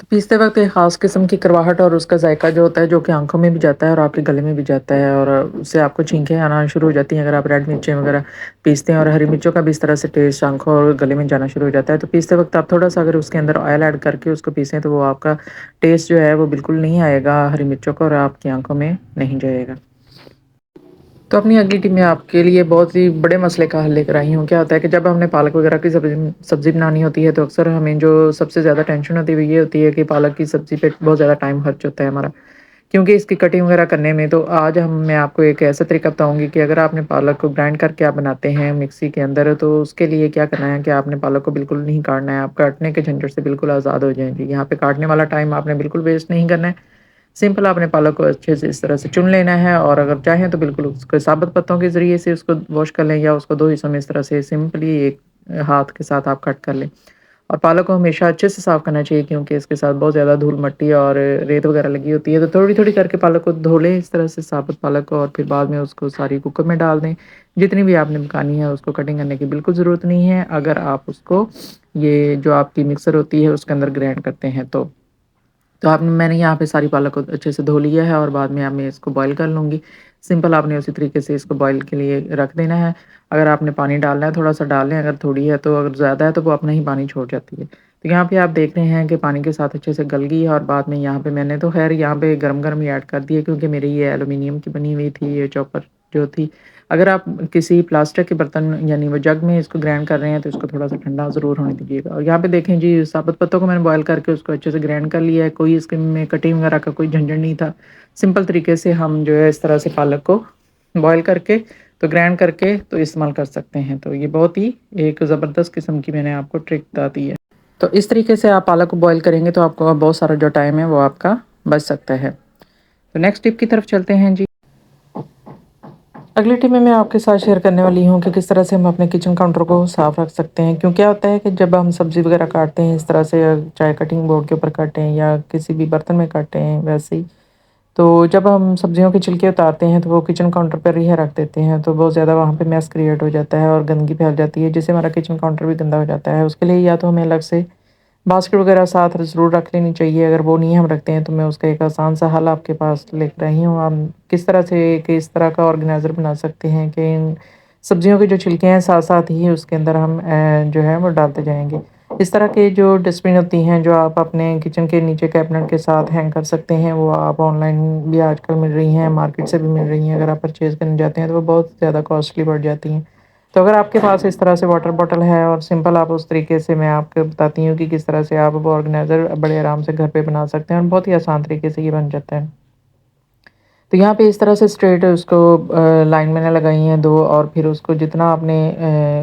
تو پیستے وقت ایک خاص قسم کی کرواہٹ اور اس کا ذائقہ جو ہوتا ہے جو کہ آنکھوں میں بھی جاتا ہے اور آپ کے گلے میں بھی جاتا ہے، اور اس سے آپ کو چھینکیں آنا شروع ہو جاتی ہیں اگر آپ ریڈ مرچیں وغیرہ پیستے ہیں، اور ہری مرچوں کا بھی اس طرح سے ٹیسٹ آنکھوں اور گلے میں جانا شروع ہو جاتا ہے۔ تو پیستے وقت آپ تھوڑا سا اگر اس کے اندر آئل ایڈ کر کے اس کو پیسیں تو وہ آپ کا ٹیسٹ جو ہے وہ بالکل نہیں آئے گا ہری مرچوں کا، اور آپ کی آنکھوں میں نہیں جائے گا۔ تو اپنی اگلی ٹیم میں آپ کے لیے بہت ہی بڑے مسئلے کا حل لے کر آئی ہوں۔ کیا ہوتا ہے کہ جب ہم نے پالک وغیرہ کی سبزی بنانی ہوتی ہے تو اکثر ہمیں جو سب سے زیادہ ٹینشن ہوتی ہے وہ یہ ہوتی ہے کہ پالک کی سبزی پہ بہت زیادہ ٹائم خرچ ہوتا ہے ہمارا، کیونکہ اس کی کٹنگ وغیرہ کرنے میں۔ تو آج میں آپ کو ایک ایسا طریقہ بتاؤں گی کہ اگر آپ نے پالک کو گرائنڈ کر کے آپ بناتے ہیں مکسی کے اندر، تو اس کے لیے کیا کرنا ہے کہ آپ نے پالک کو بالکل نہیں کاٹنا ہے، آپ کاٹنے کے جھنجھٹ سے بالکل آزاد ہو جائیں گے۔ یہاں پہ کاٹنے والا ٹائم آپ نے بالکل ویسٹ نہیں کرنا ہے، سمپل آپ نے پالک کو اچھے سے اس طرح سے چن لینا ہے، اور اگر چاہیں تو بالکل اس کے ثابت پتوں کے ذریعے سے اس کو واش کر لیں، یا اس کو دو حصوں میں اس طرح سے سمپلی ایک ہاتھ کے ساتھ آپ کٹ کر لیں۔ اور پالک کو ہمیشہ اچھے سے صاف کرنا چاہیے، کیونکہ اس کے ساتھ بہت زیادہ دھول مٹی اور ریت وغیرہ لگی ہوتی ہے، تو تھوڑی تھوڑی کر کے پالک کو دھو لیں اس طرح سے ثابت پالک کو، اور پھر بعد میں اس کو ساری کوکر میں ڈال دیں۔ جتنی بھی آپ نے پکانی ہے اس کو کٹنگ کرنے کی بالکل ضرورت نہیں ہے، اگر آپ اس کو یہ جو آپ کی مکسر ہوتی ہے اس کے اندر گرائنڈ کرتے ہیں تو میں نے یہاں پہ ساری پالک کو اچھے سے دھو لیا ہے، اور بعد میں میں اس کو بوائل کر لوں گی۔ سمپل آپ نے اسی طریقے سے اس کو بوائل کے لیے رکھ دینا ہے۔ اگر آپ نے پانی ڈالنا ہے تھوڑا سا ڈال لیں، اگر تھوڑی ہے تو، اگر زیادہ ہے تو وہ اپنا ہی پانی چھوڑ جاتی ہے۔ تو یہاں پہ آپ دیکھ رہے ہیں کہ پانی کے ساتھ اچھے سے گل گئی ہے، اور بعد میں یہاں پہ میں نے تو خیر یہاں پہ گرم گرم ہی ایڈ کر دی ہے، کیونکہ میری یہ ایلومینیم کی بنی ہوئی تھی یہ چاپر جو تھی۔ اگر آپ کسی پلاسٹک کے برتن یعنی وہ جگ میں اس کو گرائنڈ کر رہے ہیں تو اس کو تھوڑا سا ٹھنڈا ضرور ہونے دیجیے گا۔ اور یہاں پہ دیکھیں جی ثابت پتوں کو میں نے بوائل کر کے اس کو اچھے سے گرائنڈ کر لیا ہے، کوئی اس کے میں کٹنگ وغیرہ کا کوئی جھنجھٹ نہیں تھا۔ سمپل طریقے سے ہم جو ہے اس طرح سے پالک کو بوائل کر کے تو گرائنڈ کر کے تو استعمال کر سکتے ہیں۔ تو یہ بہت ہی ایک زبردست قسم کی میں نے آپ کو ٹرک بتا دی ہے۔ تو اس طریقے سے آپ پالک کو بوائل کریں گے تو آپ کو بہت سارا جو ٹائم ہے وہ آپ کا بچ سکتا ہے۔ تو نیکسٹ ٹپ کی طرف چلتے ہیں جی۔ اگلی ٹپ میں آپ کے ساتھ شیئر کرنے والی ہوں کہ کس طرح سے ہم اپنے کچن کاؤنٹر کو صاف رکھ سکتے ہیں، کیونکہ کیا ہوتا ہے کہ جب ہم سبزی وغیرہ کاٹتے ہیں اس طرح سے، چاہے کٹنگ بورڈ کے اوپر کاٹیں یا کسی بھی برتن میں کاٹیں ویسے ہی، تو جب ہم سبزیوں کے چھلکے اتارتے ہیں تو وہ کچن کاؤنٹر پر ہی رکھ دیتے ہیں، تو بہت زیادہ وہاں پہ میس کریٹ ہو جاتا ہے اور گندگی پھیل جاتی ہے، جس سے ہمارا کچن کاؤنٹر بھی گندا ہو جاتا ہے۔ اس کے لیے یا تو ہمیں الگ سے باسکٹ وغیرہ ساتھ ضرور رکھ لینی چاہیے، اگر وہ نہیں ہم رکھتے ہیں تو میں اس کا ایک آسان سا حل آپ کے پاس لے کر آئی ہوں۔ ہم کس طرح سے اس طرح کا آرگنائزر بنا سکتے ہیں کہ ان سبزیوں کے جو چھلکے ہیں ساتھ ساتھ ہی اس کے اندر ہم جو ہے وہ ڈالتے جائیں گے۔ اس طرح کے جو ڈسٹ بن ہوتی ہیں جو آپ اپنے کچن کے نیچے کیبنٹ کے ساتھ ہینگ کر سکتے ہیں، وہ آپ آن لائن بھی آج کل مل رہی ہیں، مارکیٹ سے بھی مل رہی ہیں۔ اگر آپ پرچیز کرنے جاتے ہیں تو وہ بہت زیادہ کاسٹلی پڑ جاتی ہیں۔ تو اگر آپ کے پاس اس طرح سے واٹر بوٹل ہے اور سمپل آپ اس طریقے سے، میں آپ کو بتاتی ہوں کہ کس طرح سے آپ وہ آرگنائزر بڑے آرام سے گھر پہ بنا سکتے ہیں، اور بہت ہی آسان طریقے سے یہ بن جاتا ہے۔ تو یہاں پہ اس طرح سے اسٹریٹ اس کو لائن میں نے لگائی ہیں دو، اور پھر اس کو جتنا آپ نے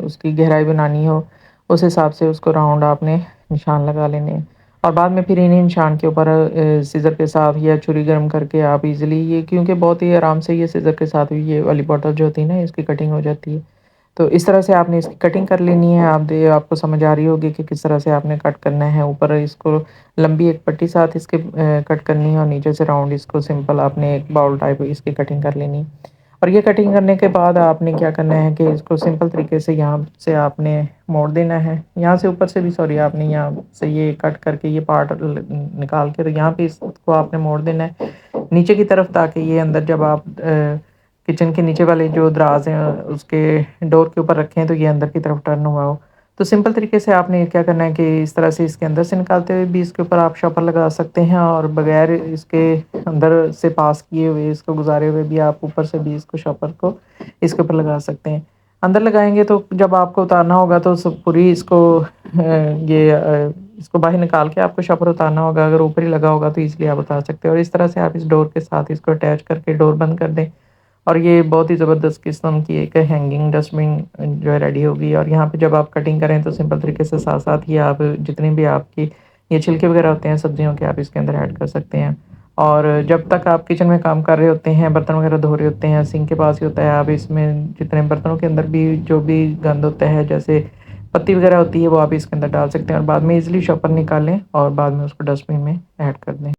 اس کی گہرائی بنانی ہو اس حساب سے اس کو راؤنڈ آپ نے نشان لگا لینے ہیں، اور بعد میں پھر انہیں نشان کے اوپر سیزر کے ساتھ یا چھری گرم کر کے آپ ایزیلی یہ، کیونکہ بہت ہی آرام سے یہ سیزر کے ساتھ بھی یہ والی بوٹل جو ہوتی ہے نا اس کی کٹنگ ہو جاتی ہے۔ تو اس طرح سے آپ نے اس کی کٹنگ کر لینی ہے۔ آپ کو سمجھ آ رہی ہوگی کہ کس طرح سے آپ نے کٹ کرنا ہے، اوپر اس کو لمبی ایک پٹی ساتھ اس کے کٹ کرنی ہے، اور نیچے سے راؤنڈ اس کو سمپل آپ نے ایک باؤل ٹائپ اس کی کٹنگ کر لینی۔ اور یہ کٹنگ کرنے کے بعد آپ نے کیا کرنا ہے کہ اس کو سمپل طریقے سے یہاں سے آپ نے موڑ دینا ہے، یہاں سے اوپر سے بھی سوری، آپ نے یہاں سے یہ کٹ کر کے یہ پارٹ نکال کے یہاں پہ اس کو آپ نے موڑ دینا ہے نیچے کی طرف، تاکہ یہ اندر جب آپ کچن کے نیچے والے جو دراز ہیں اس کے ڈور کے اوپر رکھیں تو یہ اندر کی طرف ٹرن ہوا ہو۔ تو سمپل طریقے سے آپ نے کیا کرنا ہے کہ اس طرح سے اس کے اندر سے نکالتے ہوئے بھی اس کے اوپر آپ شاپر لگا سکتے ہیں، اور بغیر اس کے اندر سے پاس کیے ہوئے اس کو گزارے ہوئے بھی آپ اوپر سے بھی اس کو شاپر کو اس کے اوپر لگا سکتے ہیں۔ اندر لگائیں گے تو جب آپ کو اتارنا ہوگا تو پوری اس کو یہ اس کو باہر نکال کے آپ کو شاپر اتارنا ہوگا، اگر اوپر ہی لگا ہوگا تو اس لیے آپ اتار سکتے ہیں، اور اس طرح سے آپ اس ڈور کے ساتھ اس کو اٹیچ کر کے ڈور بند کر دیں، اور یہ بہت ہی زبردست قسم کی ایک ہینگنگ ڈسٹ بن جو ہے ریڈی ہوگی۔ اور یہاں پہ جب آپ کٹنگ کریں تو سمپل طریقے سے ساتھ ساتھ ہی آپ جتنے بھی آپ کی یہ چھلکے وغیرہ ہوتے ہیں سبزیوں کے آپ اس کے اندر ایڈ کر سکتے ہیں، اور جب تک آپ کچن میں کام کر رہے ہوتے ہیں، برتن وغیرہ دھو رہے ہوتے ہیں، سنک کے پاس ہی ہوتا ہے، آپ اس میں جتنے برتنوں کے اندر بھی جو بھی گند ہوتا ہے جیسے پتی وغیرہ ہوتی ہے وہ آپ اس کے اندر ڈال سکتے ہیں، اور بعد میں ایزیلی شاپر نکالیں اور بعد میں اس کو ڈسٹ بن میں ایڈ کر دیں۔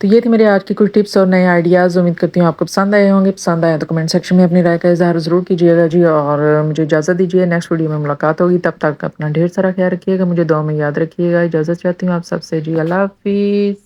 تو یہ تھی میرے آج کی کچھ ٹپس اور نئے آئیڈیاز، امید کرتی ہوں آپ کو پسند آئے ہوں گے۔ پسند آئے تو کمنٹ سیکشن میں اپنی رائے کا اظہار ضرور کیجیے گا جی، اور مجھے اجازت دیجیے، نیکسٹ ویڈیو میں ملاقات ہوگی، تب تک اپنا ڈھیر سارا خیال رکھیے گا، مجھے دعا میں یاد رکھیے گا۔ اجازت چاہتی ہوں آپ سب سے جی، اللہ حافظ۔